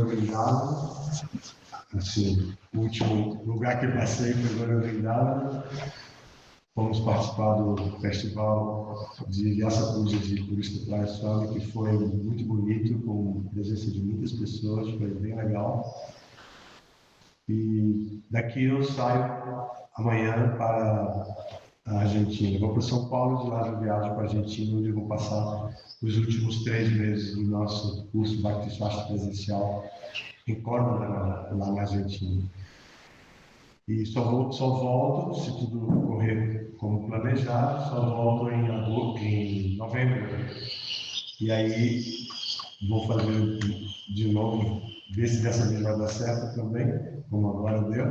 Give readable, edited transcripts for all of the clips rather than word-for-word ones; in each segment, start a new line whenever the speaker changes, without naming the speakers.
Brindado. Assim, o último lugar que passei foi Brindado. Fomos participar do festival de Vyasa Puja de Purushtha Swami, que foi muito bonito, com a presença de muitas pessoas, foi bem legal. E daqui eu saio amanhã para a Argentina. Vou para São Paulo, de lá eu viajo para a Argentina, onde eu vou passar os últimos 3 meses do nosso curso Bhakti Shastra presencial em Córdoba, lá na Argentina. E só volto, se tudo correr como planejado, só volto em novembro. E aí vou fazer de novo, ver se dessa vez vai dar certo também, como agora deu,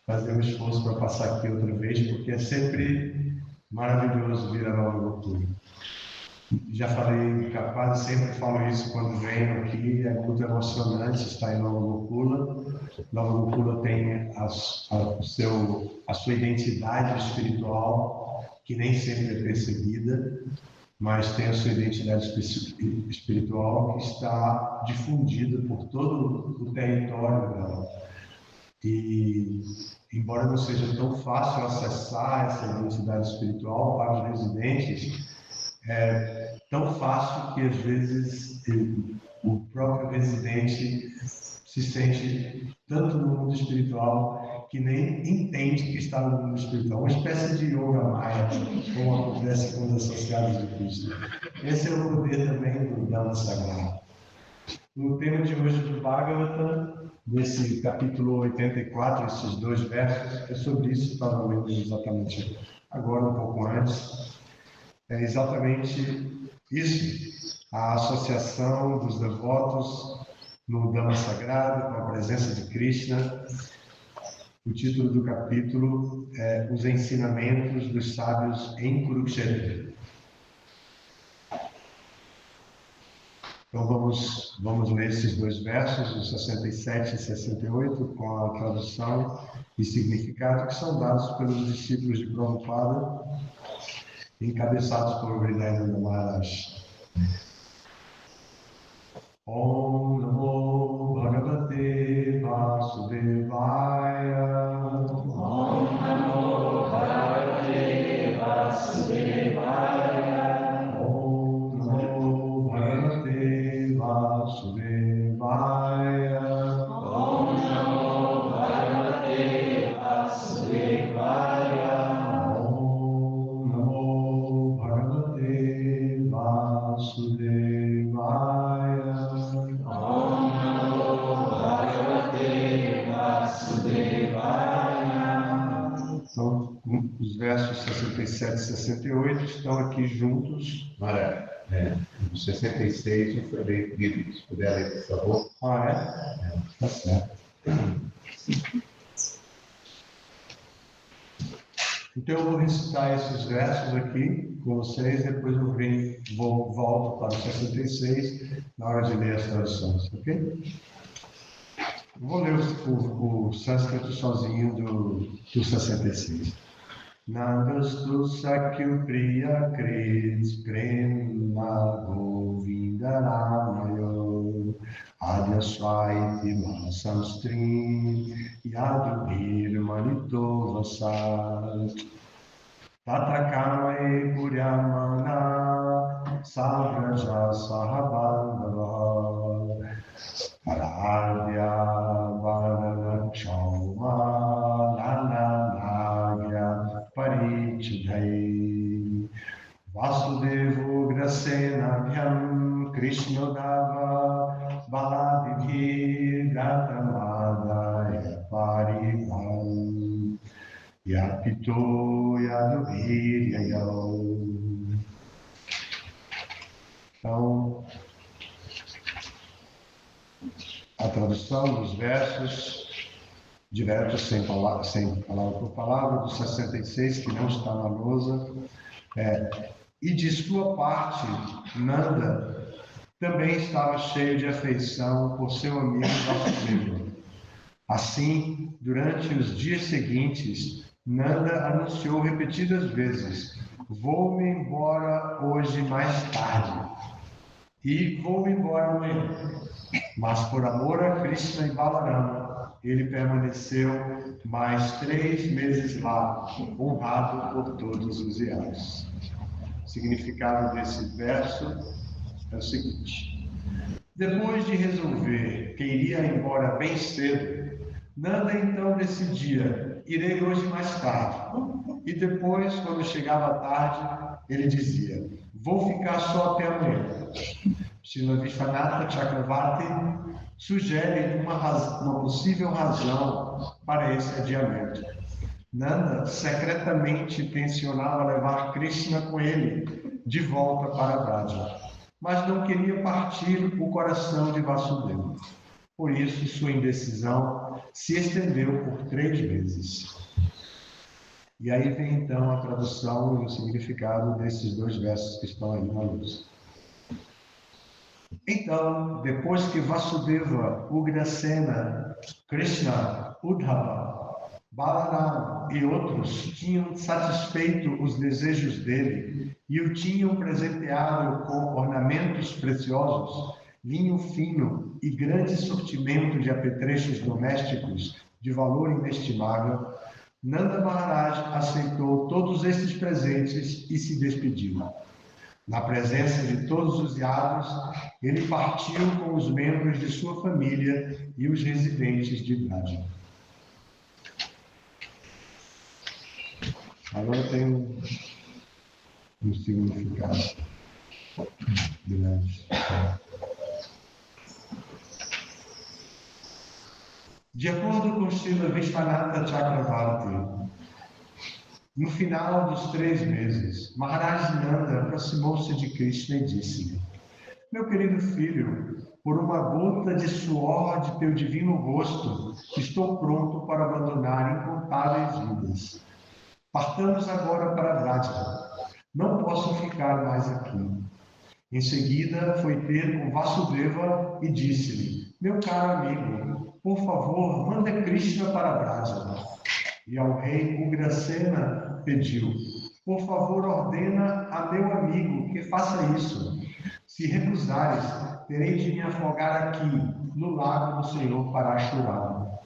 fazer um esforço para passar aqui outra vez, porque é sempre maravilhoso vir a Nova Gokula. Já falei, quase sempre falo isso quando venho aqui, é muito emocionante estar em Nova Gokula. Nova Gokula tem a sua identidade espiritual, que nem sempre é percebida, mas tem a sua identidade espiritual que está difundida por todo o território dela. E, embora não seja tão fácil acessar essa identidade espiritual para os residentes, é tão fácil que às vezes o próprio residente se sente tanto no mundo espiritual que nem entende que está no mundo espiritual. Uma espécie de yoga maya, como acontece com os associados de Cristo. Esse é o poder também do Dhamma Sagrado. No tema de hoje do Bhagavatam, nesse capítulo 84, esses 2 versos, é sobre isso, estava lendo exatamente agora, um pouco antes. É exatamente isso, a associação dos devotos no Dhamma Sagrado, com a presença de Krishna. O título do capítulo é Os Ensinamentos dos Sábios em Kurukshetra. Então vamos ler esses 2 versos, os 67 e 68, com a tradução e significado que são dados pelos discípulos de Prabhupada, encabeçados por Hridayananda Maharaj. Om Namo Bhagavate Vasudevaya.
Om Namo Bhagavate Vasudevaya.
Om Namo Bhagavate Vasudevaya.
Om Namo Bhagavate Vasudevaya.
Om Namo Bhagavate Vasudevaya.
Om Namo Bhagavate Vasudevaya.
Então, os versos 67 e 68 estão aqui juntos.
Maravilha. O 66 não foi bem lido. Se puder ler, por favor.
Ah, é? Tá certo. Então eu vou recitar esses versos aqui com vocês, depois eu volto para o 66 na hora de ler as traduções, ok? Eu vou ler o sânscrito sozinho do 66. Nandastu Sakyu Priya Kris Prema Govinda Ramayo Adya Swaiti Mahasamstri Yadubhir Manito Vasat Tatakamae Puryamana Sabraja Sahabandava Paradya Varana Chauma Nananagya Parichidhai Vasudevo Grasenabhyam Krishnodava Baladidhi Gatamadaya Paribham Yapito Yadubhiryayo. Então, a tradução dos versos diretos, sem palavra por palavra, do 66, que não está na lousa, e de sua parte, Nanda também estava cheio de afeição por seu amigo Vasudeva. Assim, durante os dias seguintes, Nanda anunciou repetidas vezes: vou-me embora hoje mais tarde e vou-me embora amanhã. Mas por amor a Krishna e Balarama, ele permaneceu mais 3 meses lá, honrado por todos os yados. O significado desse verso é o seguinte: depois de resolver que iria embora bem cedo, Nanda então decidia: irei hoje mais tarde. E depois, quando chegava tarde, ele dizia: vou ficar só até amanhã. Srila Vishwanatha Chakravarti sugere uma possível razão para esse adiamento. Nanda secretamente tensionava levar Krishna com ele de volta para Vraja, mas não queria partir o coração de Vasudeva. Por isso, sua indecisão se estendeu por 3 meses. E aí vem então a tradução e o significado desses 2 versos que estão aí na luz. Então, depois que Vasudeva, Ugrasena, Krishna, Uddhava, Balarama e outros tinham satisfeito os desejos dele e o tinham presenteado com ornamentos preciosos, vinho fino e grande sortimento de apetrechos domésticos de valor inestimável, Nanda Maharaj aceitou todos estes presentes e se despediu. Na presença de todos os yados, ele partiu com os membros de sua família e os residentes de Vraja. Agora tem um significado grande. De acordo com Srila Vishwanatha Chakravarti, no final dos 3 meses, Maharaj Nanda aproximou-se de Krishna e disse-lhe: meu querido filho, por uma gota de suor de teu divino rosto, estou pronto para abandonar incontáveis vidas. Partamos agora para Vraja. Não posso ficar mais aqui. Em seguida, foi ter com Vasudeva e disse-lhe: meu caro amigo, por favor, manda Krishna para Vraja. E ao rei Ugrasena pediu: por favor, ordena a meu amigo que faça isso. Se recusares, terei de me afogar aqui, no lago do Senhor Parashurama.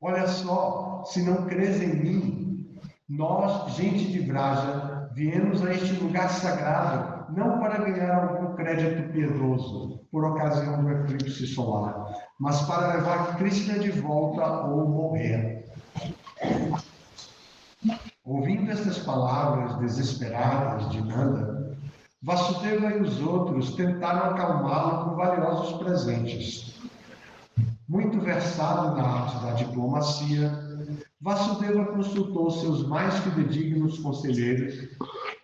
Olha só, se não crês em mim, nós, gente de Vraja, viemos a este lugar sagrado não para ganhar algum crédito piedoso por ocasião do eclipse solar, mas para levar Krishna de volta ou morrer. Ouvindo estas palavras desesperadas de Nanda, Vasudeva e os outros tentaram acalmá-lo com valiosos presentes. Muito versado na arte da diplomacia, Vasudeva consultou seus mais fidedignos conselheiros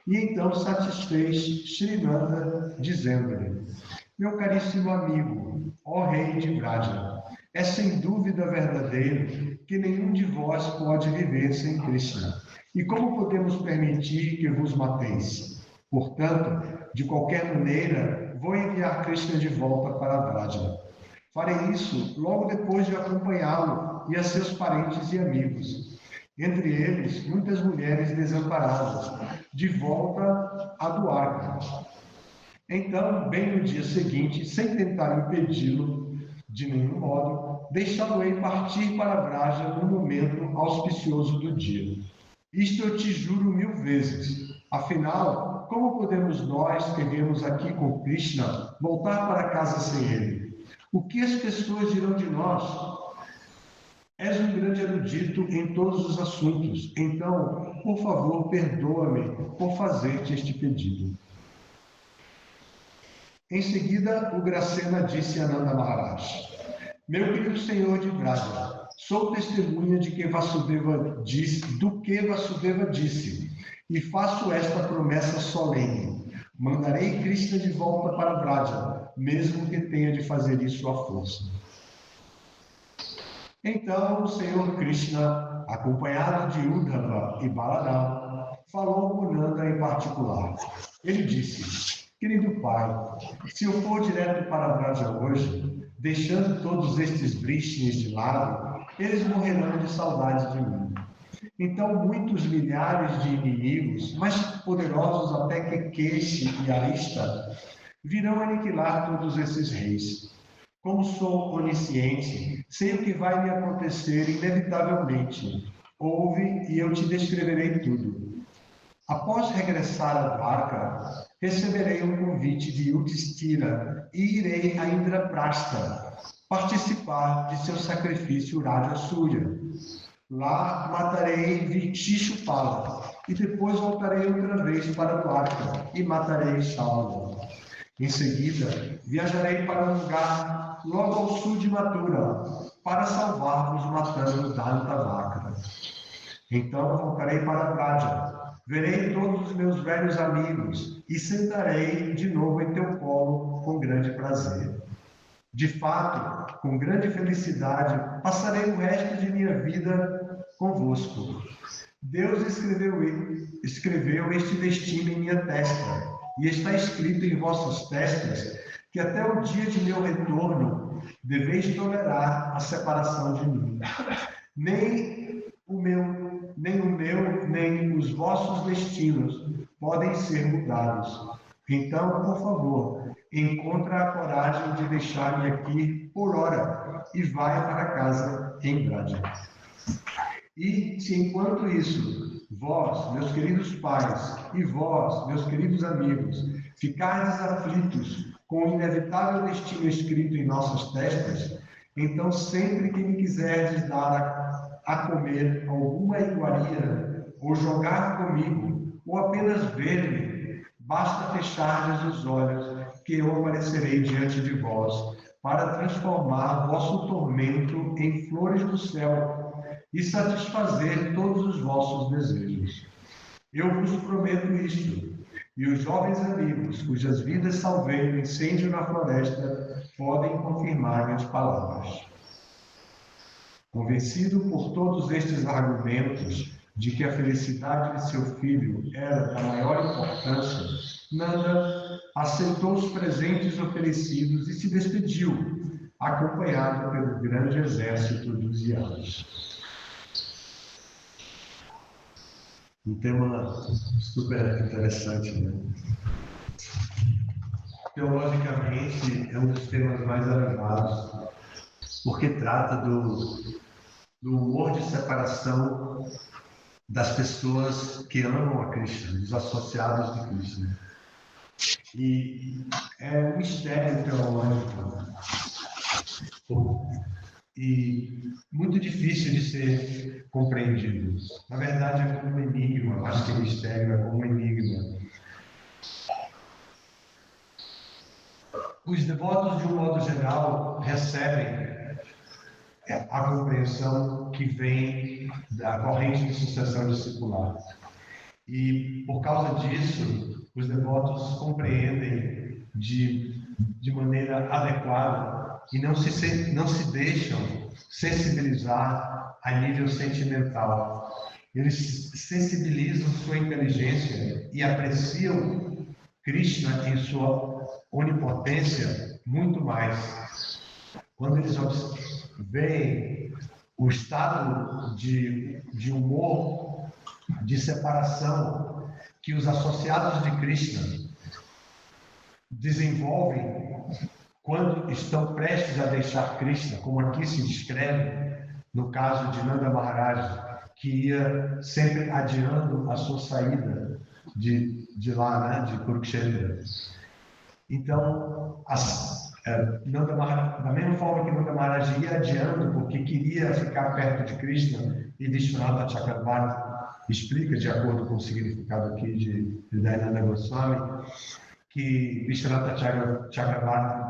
e então satisfez Sri Nanda, dizendo-lhe: meu caríssimo amigo, ó rei de Vraja, é sem dúvida verdadeiro que nenhum de vós pode viver sem Krishna. E como podemos permitir que vos mateis? Portanto, de qualquer maneira, vou enviar Krishna de volta para Vraja. Farei isso logo depois de acompanhá-lo e a seus parentes e amigos. Entre eles, muitas mulheres desamparadas, de volta a Dwarka. Então, bem no dia seguinte, sem tentar impedi-lo de nenhum modo, deixá-lo-ei partir para Vraja no momento auspicioso do dia. Isto eu te juro 1000 vezes. Afinal, como podemos nós, que viemos aqui com Krishna, voltar para casa sem ele? O que as pessoas dirão de nós? És um grande erudito em todos os assuntos, então, por favor, perdoa-me por fazer-te este pedido. Em seguida, Ugrasena disse a Nanda Maharaj: meu querido senhor de Vraja, sou testemunha de que Vasudeva disse, e faço esta promessa solene: mandarei Krishna de volta para Vraja, mesmo que tenha de fazer isso à força. Então o senhor Krishna, acompanhado de Uddhava e Balarama, falou com Nanda em particular. Ele disse: querido pai, se eu for direto para Vraja hoje, deixando todos estes vrishnis de lado, eles morrerão de saudade de mim. Então muitos milhares de inimigos, mais poderosos até que Keshi e Arista, virão aniquilar todos esses reis. Como sou onisciente, sei o que vai me acontecer inevitavelmente. Ouve e eu te descreverei tudo. Após regressar à Dvarka, receberei um convite de Yudhishthira e irei a Indraprastha participar de seu sacrifício Raja-Surya. Lá matarei Vishishupala e depois voltarei outra vez para Dwarka e matarei Shaula. Em seguida, viajarei para um lugar logo ao sul de Mathura para salvar-vos matando Dantavakra. Então voltarei para Braja. Verei todos os meus velhos amigos e sentarei de novo em teu colo com grande prazer. De fato, com grande felicidade, passarei o resto de minha vida convosco. Deus escreveu este destino em minha testa, e está escrito em vossas testas que até o dia de meu retorno deveis tolerar a separação de mim. Nem os vossos destinos podem ser mudados. Então, por favor, encontra a coragem de deixar-me aqui por hora e vai para casa em Braja. E se enquanto isso, vós, meus queridos pais, e vós, meus queridos amigos, ficardes aflitos com o inevitável destino escrito em nossas testas, então sempre que me quiserdes dar a comer alguma iguaria, ou jogar comigo, ou apenas ver-me, basta fechardes os olhos, que eu aparecerei diante de vós, para transformar vosso tormento em flores do céu e satisfazer todos os vossos desejos. Eu vos prometo isto, e os jovens amigos, cujas vidas salvei no incêndio na floresta, podem confirmar minhas palavras. Convencido por todos estes argumentos de que a felicidade de seu filho era da maior importância, Nanda aceitou os presentes oferecidos e se despediu, acompanhado pelo grande exército dos Yadus. Um tema super interessante, né? Teologicamente, é um dos temas mais elevados, porque trata do humor de separação das pessoas que amam a Krishna, dos associados de Krishna. E é um mistério teológico e muito difícil de ser compreendido. Na verdade, é como um enigma, mais que mistério, é como um enigma. Os devotos, de um modo geral, recebem a compreensão que vem da corrente de sucessão discipular. E, por causa disso, os devotos compreendem de maneira adequada e não se deixam sensibilizar a nível sentimental. Eles sensibilizam sua inteligência e apreciam Krishna em sua onipotência muito mais. Quando eles veem o estado de humor, de separação que os associados de Krishna desenvolvem quando estão prestes a deixar Krishna, como aqui se descreve no caso de Nanda Maharaj, que ia sempre adiando a sua saída de lá, né, de Kurukshetra. Então, da mesma forma que Nanda Maharaj ia adiando porque queria ficar perto de Krishna, e Vishwanatha Chakravarti explica, de acordo com o significado aqui de Dayananda Goswami, que Vishwanatha Chakravarti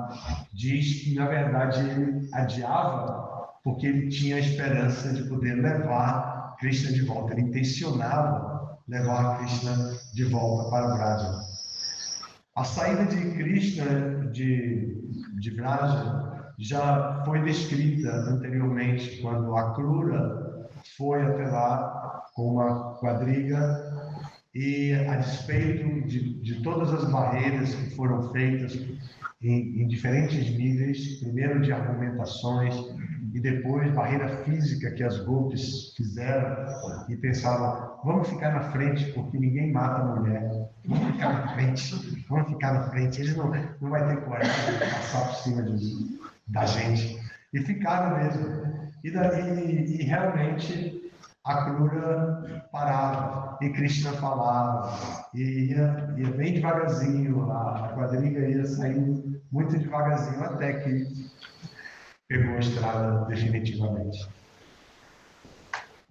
diz que, na verdade, ele adiava porque ele tinha a esperança de poder levar Krishna de volta. Ele intencionava levar Krishna de volta para o Braja. A saída de Krishna de Braja já foi descrita anteriormente, quando Akrura foi até lá com uma quadriga e, a despeito de todas as barreiras que foram feitas em diferentes níveis, primeiro de argumentações e depois barreira física que as golpes fizeram, e pensavam, vamos ficar na frente porque ninguém mata a mulher, vamos ficar na frente, ele não vai ter coragem de passar por cima de mim. da gente. E ficaram mesmo. E realmente a cura parava, e Krishna falava, e ia bem devagarzinho, a quadriga ia saindo muito devagarzinho, até que pegou a estrada definitivamente.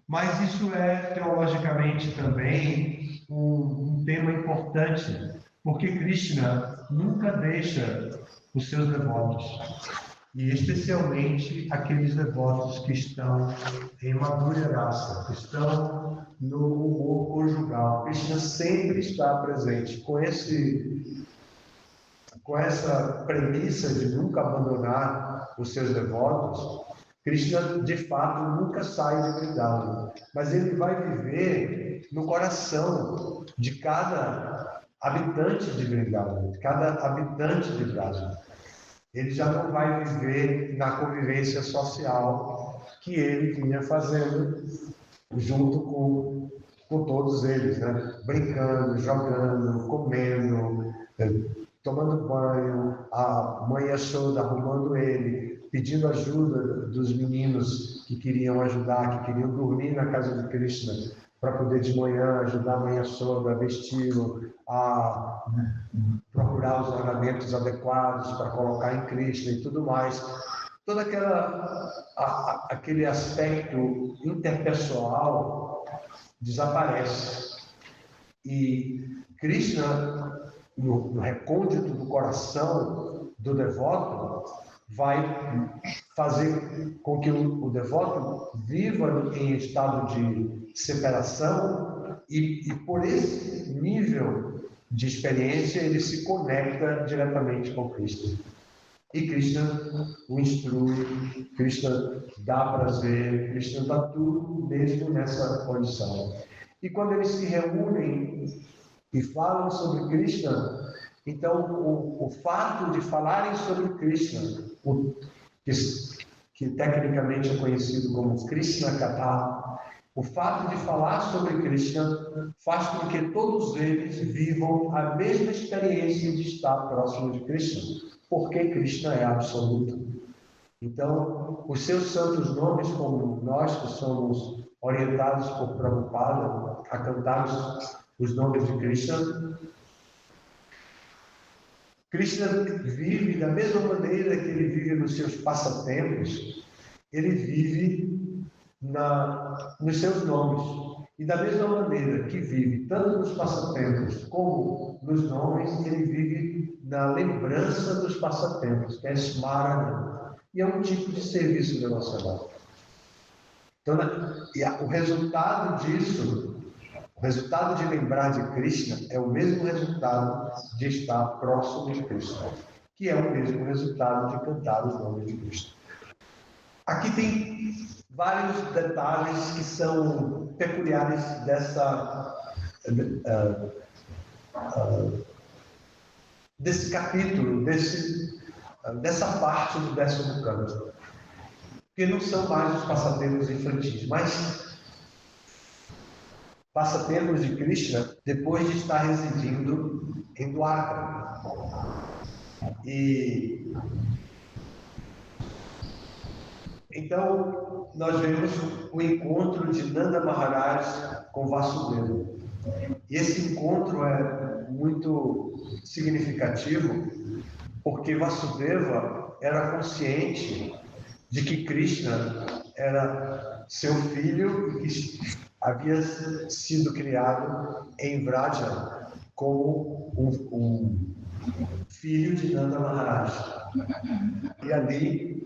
Mas isso é teologicamente também um tema importante, porque Krishna nunca deixa os seus devotos, e especialmente aqueles devotos que estão em madura raça, que estão no humor conjugal. Krishna sempre está presente. Com essa premissa de nunca abandonar os seus devotos, Krishna, de fato, nunca sai de Vrindavan, mas ele vai viver no coração de cada habitante de Vrindavan, de cada habitante de Braj. Ele já não vai viver na convivência social que ele vinha fazendo junto com todos eles, né? Brincando, jogando, comendo, tomando banho, a mãe Yashoda arrumando ele, pedindo ajuda dos meninos que queriam ajudar, que queriam dormir na casa de Krishna, para poder de manhã ajudar a mãe Yashoda a vesti-lo, a procurar os ornamentos adequados para colocar em Krishna e tudo mais. Todo aquele aspecto interpessoal desaparece. E Krishna, no recôndito do coração do devoto, vai fazer com que o devoto viva em estado de separação e por esse nível de experiência ele se conecta diretamente com Krishna. E Krishna o instrui, Krishna dá prazer, Krishna dá tudo mesmo nessa condição. E quando eles se reúnem e falam sobre Krishna, então o fato de falarem sobre Krishna, que tecnicamente é conhecido como Krishna Katha, o fato de falar sobre Krishna faz com que todos eles vivam a mesma experiência de estar próximo de Krishna, porque Krishna é absoluto. Então, os seus santos nomes, como nós que somos orientados por Prabhupada a cantarmos os nomes de Krishna, Krishna vive da mesma maneira que ele vive nos seus passatempos, ele vive nos seus nomes. E da mesma maneira que vive tanto nos passatempos como nos nomes, ele vive na lembrança dos passatempos, que é Smarana. E é um tipo de serviço devocional. Então, o resultado disso, o resultado de lembrar de Krishna é o mesmo resultado de estar próximo de Krishna, que é o mesmo resultado de cantar os nomes de Krishna. Aqui tem vários detalhes que são peculiares desse capítulo, dessa parte do 10º canto, que não são mais os passatempos infantis, mas passatempos de Krishna depois de estar residindo em Dwarka. E então nós vemos o encontro de Nanda Maharaj com Vasudeva. E esse encontro é muito significativo, porque Vasudeva era consciente de que Krishna era seu filho e que havia sido criado em Vraja como um filho de Nanda Maharaj. E ali,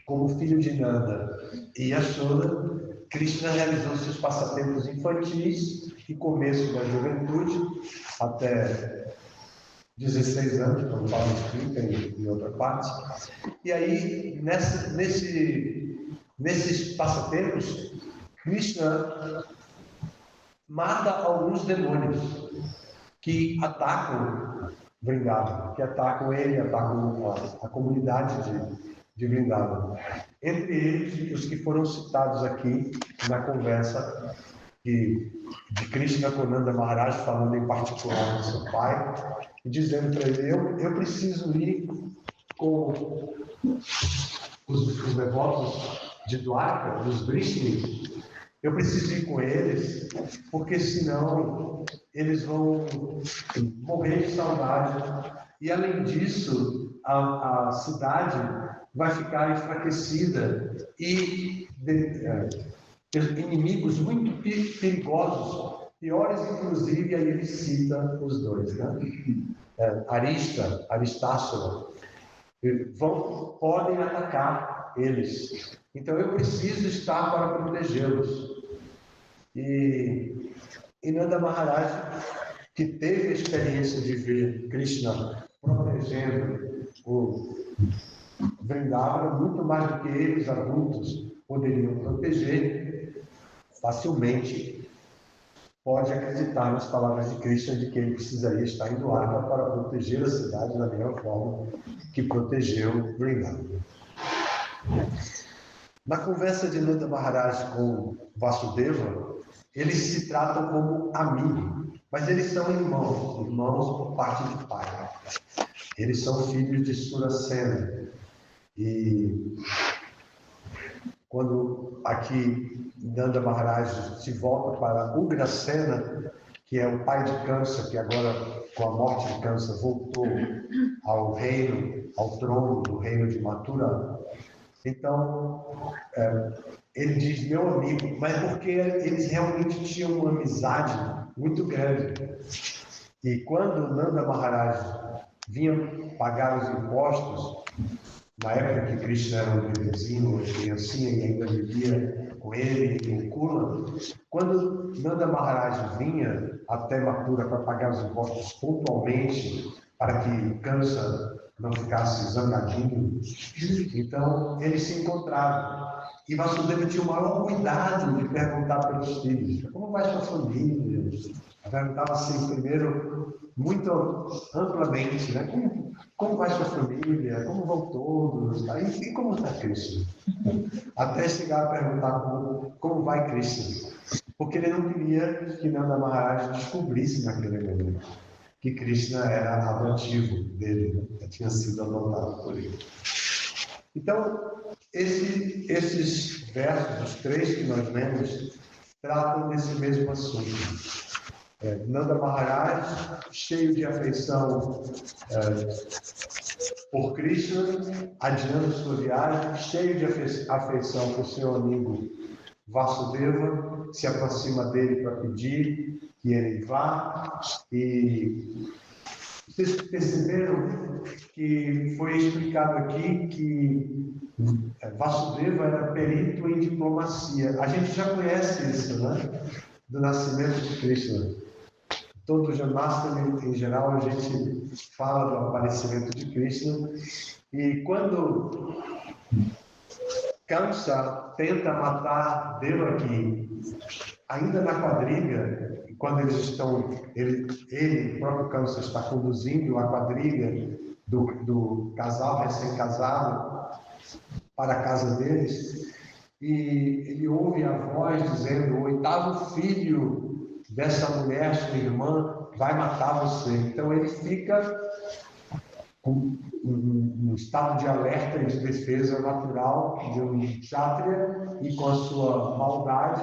como filho de Nanda e Yashoda, Krishna realizou seus passatempos infantis e começo da juventude até 16 anos, como fala escrito em outra parte. E aí, nesses passatempos, Krishna mata alguns demônios que atacam Vrindavan, que atacam ele, atacam a comunidade de Vrindavan. Entre eles, os que foram citados aqui na conversa de Krishna com Nanda Maharaj, falando em particular do seu pai, e dizendo para ele: eu preciso ir com os devotos de Dwarka, os Vrishni, eu preciso ir com eles, porque senão eles vão morrer de saudade. E além disso, a cidade vai ficar enfraquecida e inimigos muito perigosos, piores inclusive, aí ele cita os dois, né? Aristácula, podem atacar eles. Então eu preciso estar para protegê-los. E Nanda Maharaj, que teve a experiência de ver Krishna protegendo o Vrindavana, muito mais do que eles adultos poderiam proteger, facilmente pode acreditar nas palavras de Krishna de que ele precisaria estar em Dwarka para proteger a cidade da mesma forma que protegeu Vrindavana. Na conversa de Nanda Maharaj com Vasudeva, eles se tratam como amigos, mas eles são irmãos por parte de pai. Eles são filhos de Surasena. E quando aqui Nanda Maharaj se volta para Ugrasena, que é o pai de Kamsa, que agora, com a morte de Kamsa, voltou ao reino, ao trono do reino de Mathura. Então, ele diz, meu amigo, mas porque eles realmente tinham uma amizade muito grande. E quando Nanda Maharaj vinha pagar os impostos, na época que Krishna era um bebezinho, uma criancinha, e ainda vivia com ele em Kula, quando Nanda Maharaj vinha até Mathura para pagar os impostos pontualmente, para que Kamsa não ficasse zangadinho, então eles se encontraram. E Vasudeva tinha o maior cuidado de perguntar pelos filhos: como vai sua família? Perguntava assim, primeiro, muito amplamente, né? Como vai sua família? Como vão todos? E como está Krishna? Até chegar a perguntar como vai Krishna. Porque ele não queria que Nanda Maharaj descobrisse naquele momento que Krishna era adotivo dele, né? Tinha sido adotado por ele. Então, esses versos, os 3 que nós lemos, tratam desse mesmo assunto. Nanda Maharaj, cheio de afeição por Krishna, adiando sua viagem, cheio de afeição por seu amigo Vasudeva, se aproxima dele para pedir que ele vá. E vocês perceberam que foi explicado aqui que Vasudeva era perito em diplomacia. A gente já conhece isso, né? Do nascimento de Krishna. Todo Janmastami, em geral, a gente fala do aparecimento de Krishna. E quando Kamsa tenta matar Devaki, ainda na quadriga, quando eles estão, o próprio Kamsa está conduzindo a quadriga do casal recém-casado para a casa deles, e ele ouve a voz dizendo: o 8º filho dessa mulher, sua irmã, vai matar você. Então ele fica com um estado de alerta e de defesa natural de um kshatriya, e com a sua maldade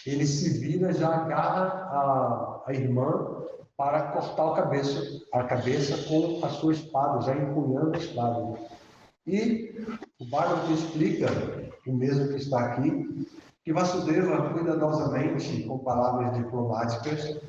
ele se vira, já agarra a irmã para cortar a cabeça com a sua espada, já empunhando a espada. E o Bhagavad explica, o mesmo que está aqui, que Vasudeva, cuidadosamente, com palavras diplomáticas,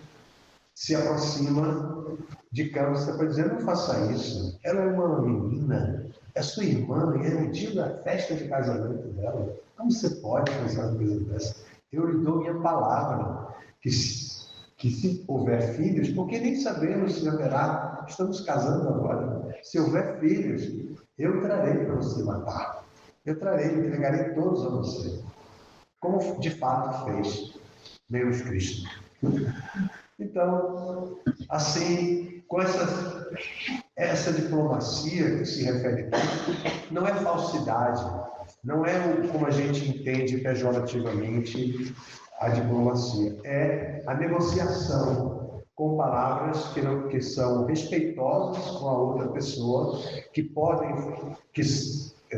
se aproxima de Kamsa para dizer: não faça isso, ela é uma menina, é sua irmã, e é o dia da festa de casamento dela. Como você pode fazer uma coisa dessa? Eu lhe dou minha palavra, que se houver filhos, porque nem sabemos se haverá, estamos casando agora, se houver filhos, eu trarei para você matar. Eu trarei, entregarei todos a você. Como de fato fez meus Krishna. Então, assim, com essa diplomacia que se refere aqui, não é falsidade, não é como a gente entende pejorativamente a diplomacia, é a negociação com palavras que são respeitosas com a outra pessoa, que podem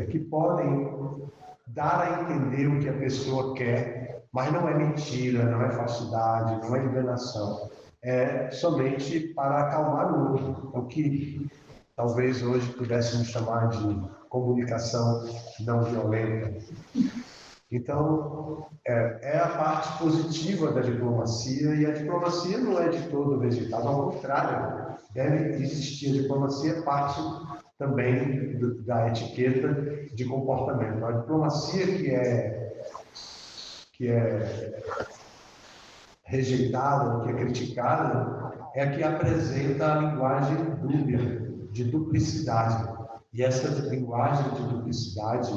que podem dar a entender o que a pessoa quer, mas não é mentira, não é falsidade, não é enganação. É somente para acalmar o outro, o que talvez hoje pudéssemos chamar de comunicação não violenta. Então, é a parte positiva da diplomacia, e a diplomacia não é de todo vegetal, ao contrário, deve existir. A diplomacia é parte também da etiqueta de comportamento. A diplomacia que é rejeitada, que é criticada, é a que apresenta a linguagem dúbia, de duplicidade. E essa linguagem de duplicidade,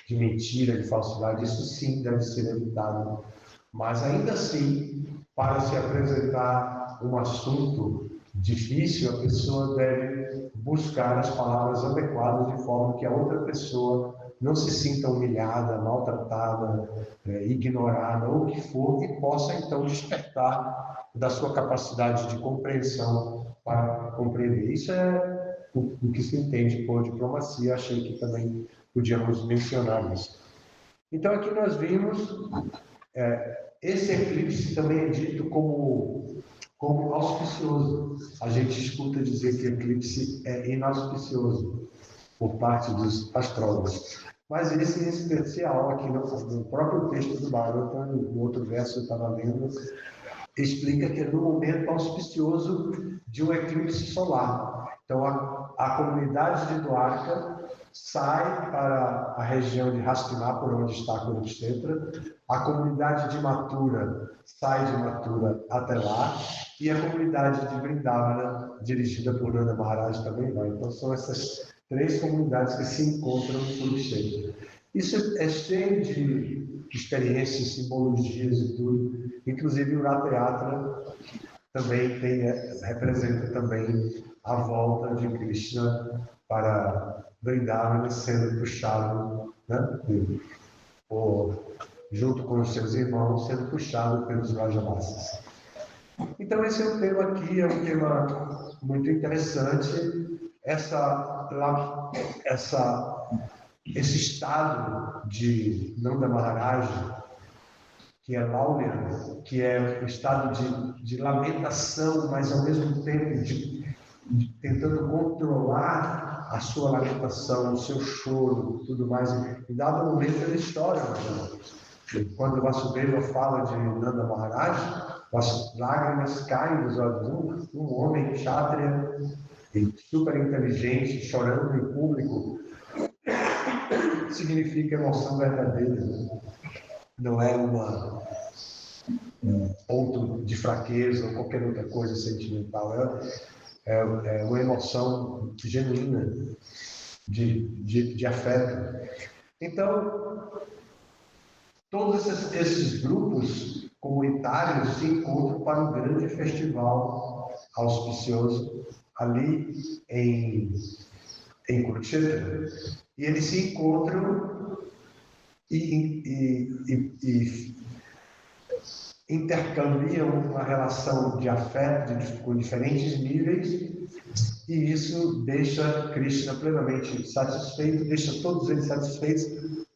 de mentira, de falsidade, isso sim deve ser evitado. Mas ainda assim, para se apresentar um assunto difícil, a pessoa deve buscar as palavras adequadas de forma que a outra pessoa não se sinta humilhada, maltratada, ignorada, ou o que for, e possa então despertar da sua capacidade de compreensão para compreender. Isso é o que se entende por diplomacia. Achei que também podíamos mencionar isso. Então aqui nós vimos, esse eclipse também é dito como auspicioso. A gente escuta dizer que eclipse é inauspicioso por parte dos astrólogos. Mas esse em especial, aqui no próprio texto do Bhagavatam, no outro verso eu estava lendo, explica que é no momento auspicioso de um eclipse solar. Então, a comunidade de Dwarka sai para a região de Hastinapura, onde está Kurukshetra, a comunidade de Mathura sai de Mathura até lá, e a comunidade de Vrindavana, dirigida por Nanda Maharaj, também vai. Então, são essas 3 comunidades que se encontram em Kurukshetra. Isso é cheio de experiências, simbologias e tudo. Inclusive o Ratha Yatra também representa também a volta de Krishna para Vrindavana, sendo puxado, né, junto com os seus irmãos, sendo puxado pelos Rajavasas. Então esse é um tema aqui, é um tema muito interessante. Esse estado de Nanda Maharaj, que é Laulia, que é o estado de lamentação, mas ao mesmo tempo tentando controlar a sua lamentação, o seu choro, tudo mais. Em dado momento ele chora. Quando Vasudeva fala de Nanda Maharaj, as lágrimas caem dos olhos. Um homem kshatriya, super inteligente, chorando em público, significa emoção verdadeira. Não é um ponto de fraqueza ou qualquer outra coisa sentimental. É uma emoção genuína de afeto. Então, todos esses grupos comunitários se encontram para um grande festival auspicioso ali em Kurukshetra. E eles se encontram e intercambiam uma relação de afeto com diferentes níveis, e isso deixa Krishna plenamente satisfeito, deixa todos eles satisfeitos,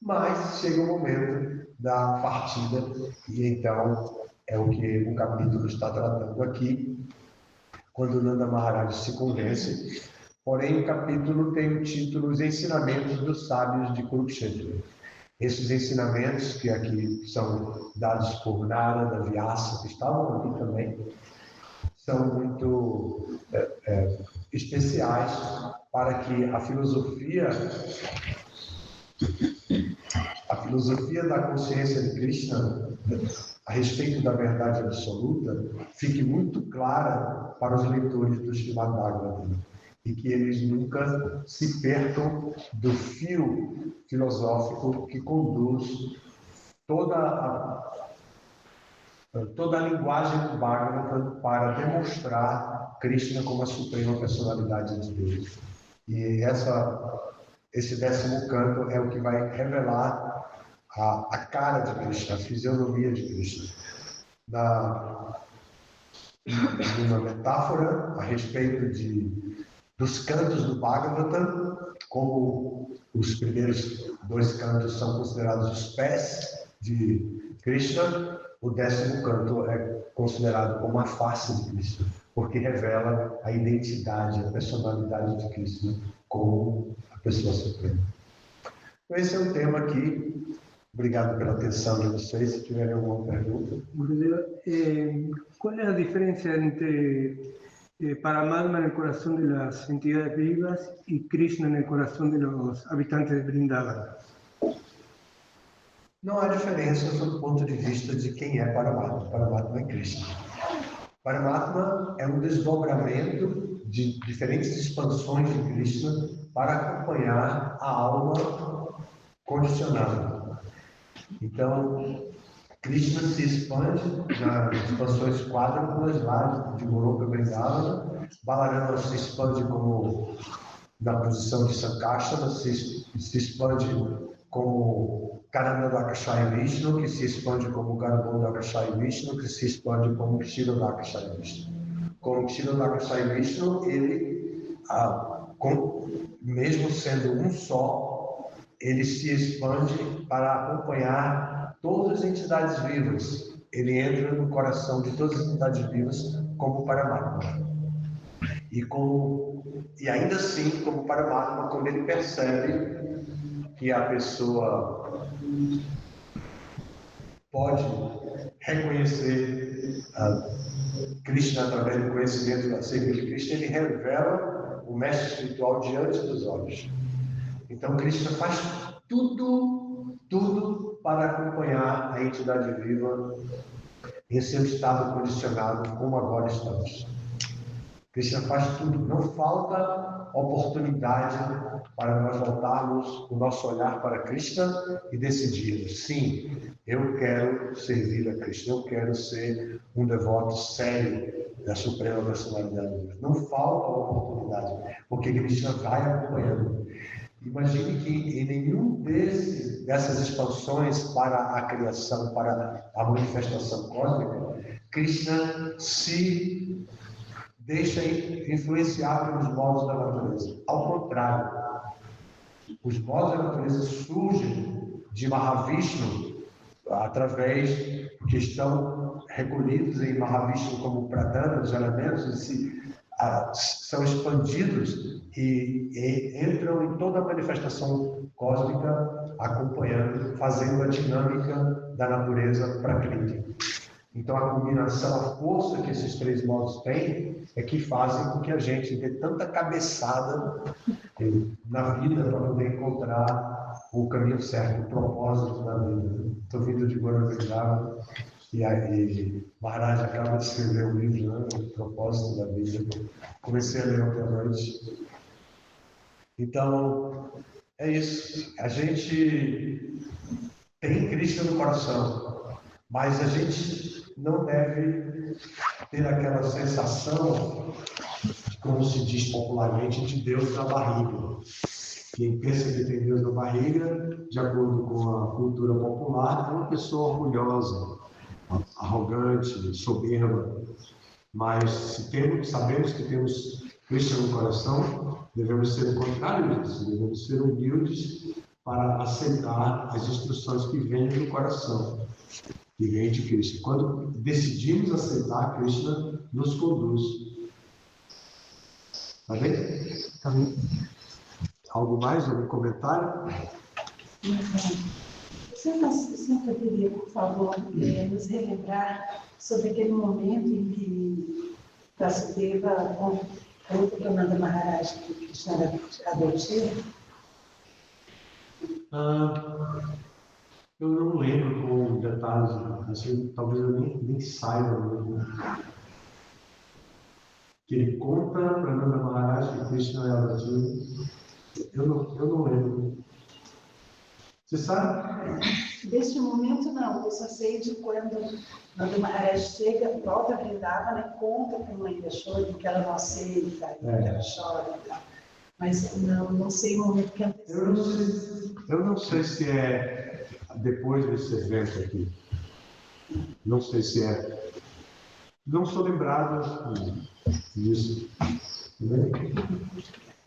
mas chega o momento da partida, e então é o que o capítulo está tratando aqui, quando Nanda Maharaj se convence. Porém, o capítulo tem o título Os Ensinamentos dos Sábios de Kurukshetra. Esses ensinamentos, que aqui são dados por Narada, Vyasa, que estavam aqui também, são muito especiais para que a filosofia da consciência de Krishna a respeito da verdade absoluta fique muito clara para os leitores do Srimad Bhagavatam, e que eles nunca se percam do fio filosófico que conduz toda a linguagem do Bhagavatam para demonstrar Krishna como a suprema personalidade de Deus. E esse 10º canto é o que vai revelar a cara de Krishna, a fisionomia de Krishna. Numa metáfora a respeito dos cantos do Bhagavatam, como os primeiros 2 cantos são considerados os pés de Krishna, o 10º canto é considerado como a face de Krishna, porque revela a identidade, a personalidade de Krishna como a pessoa suprema. Então, esse é o tema aqui. Obrigado pela atenção de vocês. Se tiverem alguma pergunta.
¿Cuál es la diferencia entre Paramatma en el corazón de las entidades vivas y Krishna en el corazón de los habitantes de Vrindavan?
Não há diferença sob o ponto de vista de quem é Paramatma. Paramatma é Krishna. Paramatma é um desdobramento de diferentes expansões de Krishna para acompanhar a alma condicionada. Então, Krishna se expande nas expansões quádruplas lá de Goloka Vrindavana. Balarama se expande como na posição de Sankarsana, se expande como Karanadakashaya Vishnu, que se expande como Garubodakashaya Vishnu, que se expande como Kshirodakashaya Vishnu. Como Kshirodakashaya Vishnu, ele, mesmo sendo um só, ele se expande para acompanhar todas as entidades vivas. Ele entra no coração de todas as entidades vivas como Paramatma. E ainda assim, como Paramatma, quando ele percebe que a pessoa pode reconhecer Krishna através do conhecimento acerca de Krishna, ele revela o mestre espiritual diante dos olhos. Então, Krishna faz tudo para acompanhar a entidade viva em seu estado condicionado, como agora estamos. Krishna faz tudo, não falta oportunidade para nós voltarmos o nosso olhar para Krishna e decidirmos, sim, eu quero servir a Krishna, eu quero ser um devoto sério da Suprema Personalidade de Deus. Não falta oportunidade, porque Krishna vai acompanhando. Imagine que em nenhum dessas expansões para a criação, para a manifestação cósmica, Krishna se deixa influenciar pelos modos da natureza. Ao contrário, os modos da natureza surgem de Mahavishnu através que estão recolhidos em Mahavishnu como pradana, os elementos, são expandidos e entram em toda a manifestação cósmica, acompanhando, fazendo a dinâmica da natureza prakriti. Então, a combinação, a força que esses 3 modos têm é que fazem com que a gente dê tanta cabeçada na vida para poder encontrar o caminho certo, o propósito da vida. Estou vindo de Guaramirava e Maharaj acaba de escrever um livro, né, O Propósito da Vida. Comecei a ler ontem à noite. Então, é isso. A gente tem Krishna no coração, mas a gente não deve ter aquela sensação, como se diz popularmente, de Deus na barriga. Quem pensa que tem Deus na barriga, de acordo com a cultura popular, é uma pessoa orgulhosa, arrogante, soberba. Mas se sabemos que temos Krishna no coração, devemos ser o contrário disso, devemos ser humildes para aceitar as instruções que vêm do coração, que vêm de Krishna. Quando decidimos aceitar, Krishna nos conduz. Tá bem? Tá bem. Algo mais? Algum comentário?
Você poderia, por favor, nos relembrar sobre aquele momento em que Vasudeva conta para Nanda Maharaj que Krishna era adotivo?
Eu não lembro com detalhes, assim, talvez eu nem saiba mesmo. Que ele conta para Nanda Maharaj que Krishna é adotivo. Eu não lembro. Você sabe?
Deste momento, não. Eu só sei de quando Nanda Maharaj chega, volta a Vrindavana, né, conta para a mãe da Shori que ela não aceita, que ela chora e tal. Mas não sei o momento que antecede.
Eu não sei se é depois desse evento aqui. Não sei se é. Não sou lembrado disso.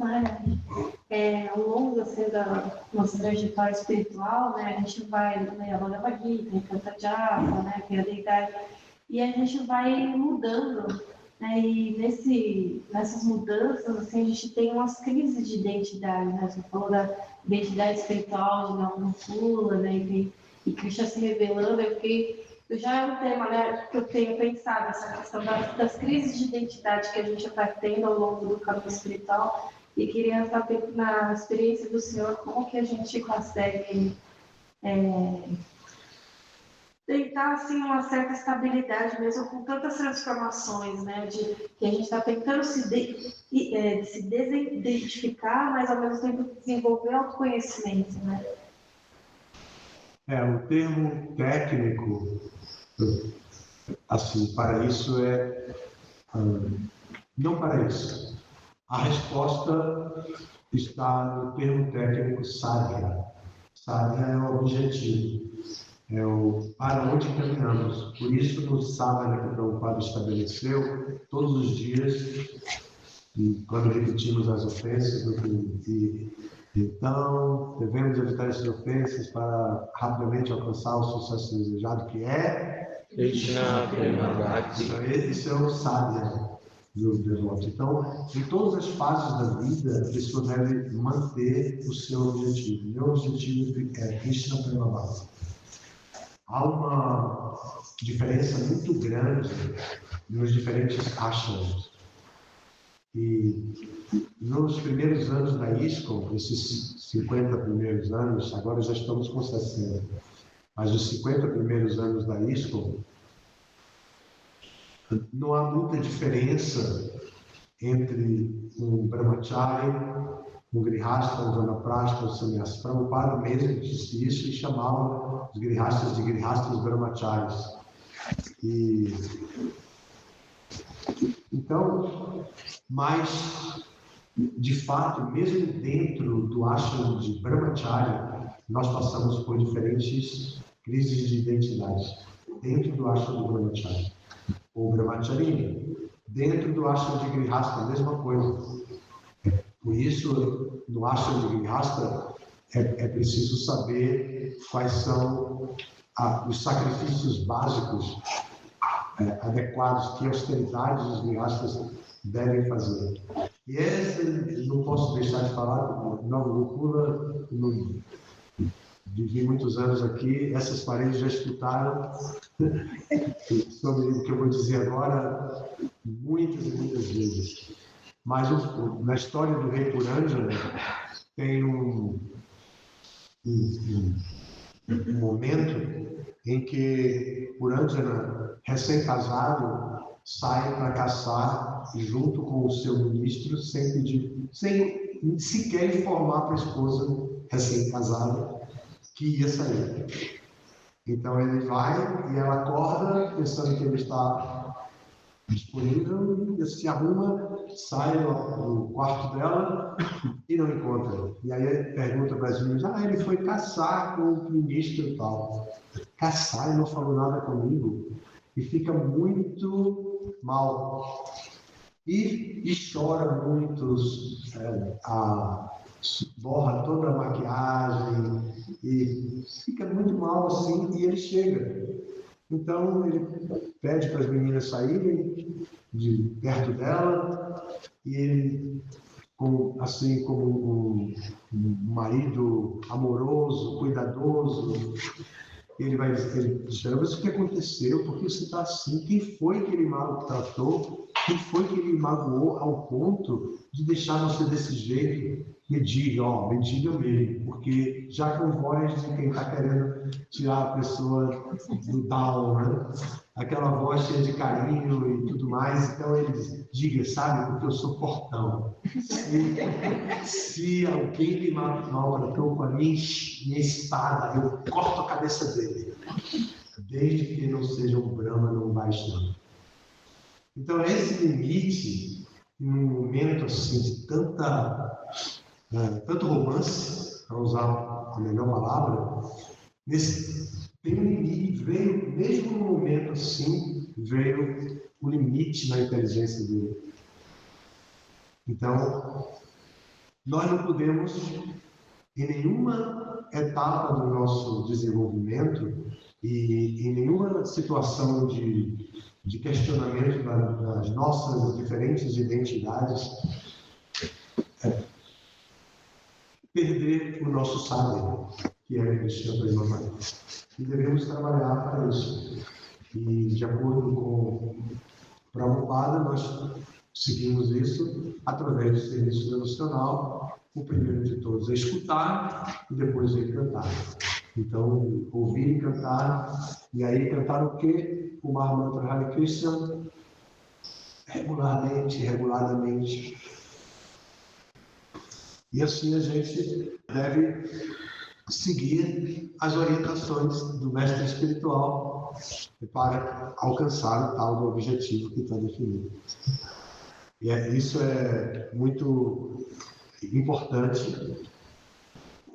Ao longo assim, da nossa trajetória espiritual, né, a gente vai levando a Bhagavad Gita, Canta Japa, né, que é a deidade, e a gente vai mudando, né, e nessas mudanças, assim, a gente tem umas crises de identidade, né, você falou da identidade espiritual de Navamukula, né, e Krishna se revelando, eu já é um tema, né, que eu tenho pensado, essa questão das crises de identidade que a gente vai tendo ao longo do caminho espiritual, e queria saber, na experiência do senhor, como que a gente consegue tentar, assim, uma certa estabilidade, mesmo com tantas transformações, né, que a gente está tentando se desidentificar, mas ao mesmo tempo desenvolver autoconhecimento, né?
O termo técnico, assim, para isso não para isso. A resposta está no termo técnico sadhya. Sadhya é o objetivo, é o para onde caminhamos. Por isso, no sadhana que o Prabhupada estabeleceu, todos os dias, quando repetimos as ofensas, então devemos evitar essas ofensas para rapidamente alcançar o sucesso desejado, que é
Krishna Prema Bhakti.
Esse é o sadhya do devoto. Então, em todas as fases da vida, a pessoa deve manter o seu objetivo. Meu objetivo é Krishna Prema Bhakti. Há uma diferença muito grande nos diferentes ashrams. E nos primeiros anos da ISKCON, esses 50 primeiros anos, agora já estamos com 60, mas os 50 primeiros anos da ISKCON, não há muita diferença entre um brahmachari, um grihasta, um vanaprastha, um sannyasi. Prabhupada mesmo disse isso e chamava os grihastas de grihastas brahmacharis. Então, mas, de fato, mesmo dentro do ashram de brahmachari, nós passamos por diferentes crises de identidade. Dentro do ashram de brahmachari. Ou brahmacharina. Dentro do ashram de grihasta, a mesma coisa. Por isso, no ashram de grihasta, é preciso saber quais são os sacrifícios básicos adequados, que austeridades os grihastas devem fazer. E não posso deixar de falar, Navamukula, vivi muitos anos aqui, essas paredes já escutaram sobre o que eu vou dizer agora muitas e muitas vezes. Mas na história do rei Puranjana tem um momento em que Puranjana, recém-casado, sai para caçar junto com o seu ministro sem sequer informar para a esposa recém-casada que ia sair. Então ele vai e ela acorda pensando que ele está disponível e se arruma, sai do quarto dela e não encontra. E aí ele pergunta para as meninas, ele foi caçar com o ministro e tal. Caçar, ele não falou nada comigo. E fica muito mal. E chora muito, borra toda a maquiagem e fica muito mal assim, e ele chega. Então ele pede para as meninas saírem de perto dela e ele, assim como um marido amoroso, cuidadoso, ele vai dizer, mas o que aconteceu? Por que você está assim? Quem foi que ele maltratou? Quem foi que ele magoou ao ponto de deixar você desse jeito? Me diga mesmo, porque já com voz de quem está querendo tirar a pessoa do down, né? Aquela voz cheia de carinho e tudo mais. Então ele diga, sabe, porque eu sou portão. Se alguém me maltratou com a minha espada, eu corto a cabeça dele. Desde que não seja um Brahma, não Vaishnava. Então esse limite, em um momento assim de tanto romance, para usar a melhor palavra, tem um limite, mesmo num momento assim, veio o limite na inteligência dele. Então, nós não podemos, em nenhuma etapa do nosso desenvolvimento e em nenhuma situação de questionamento das nossas diferentes identidades, perder o nosso saber, que é Krishna Premamaya. E devemos trabalhar para isso. E, de acordo com Prabhupada, nós seguimos isso através do serviço devocional. O primeiro de todos é escutar e depois é cantar. Então, ouvir e cantar. E aí, cantar o quê? O Mahamantra Hare Krishna reguladamente. E assim a gente deve seguir as orientações do mestre espiritual para alcançar o tal do objetivo que está definido. E isso é muito importante.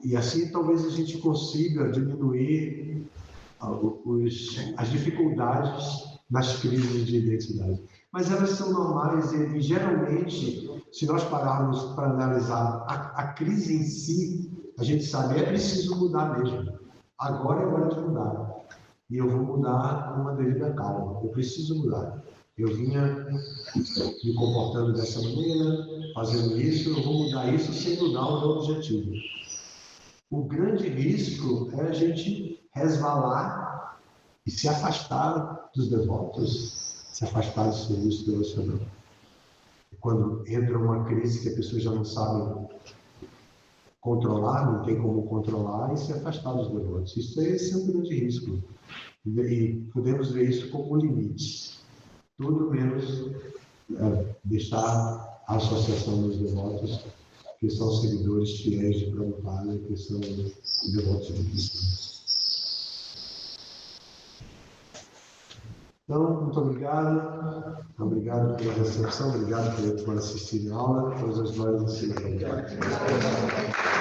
E assim talvez a gente consiga diminuir as dificuldades nas crises de identidade. Mas elas são normais e geralmente, se nós pararmos para analisar a crise em si, a gente sabe, é preciso mudar mesmo. Agora é hora de mudar. E eu vou mudar com uma devida calma. Eu preciso mudar. Eu vinha me comportando dessa maneira, fazendo isso, eu vou mudar isso sem mudar o meu objetivo. O grande risco é a gente resvalar e se afastar dos devotos, se afastar do serviço devocional. Quando entra uma crise que a pessoa já não sabe controlar, não tem como controlar, e se afastar dos devotos. Esse é um grande risco. E podemos ver isso como um limite. Tudo menos deixar a associação dos devotos, que são seguidores fiéis de Prabhupada, que são devotos de Krishna. Então, muito obrigado. Obrigado pela recepção, obrigado por assistir a aula. Todas as glórias do Senhor.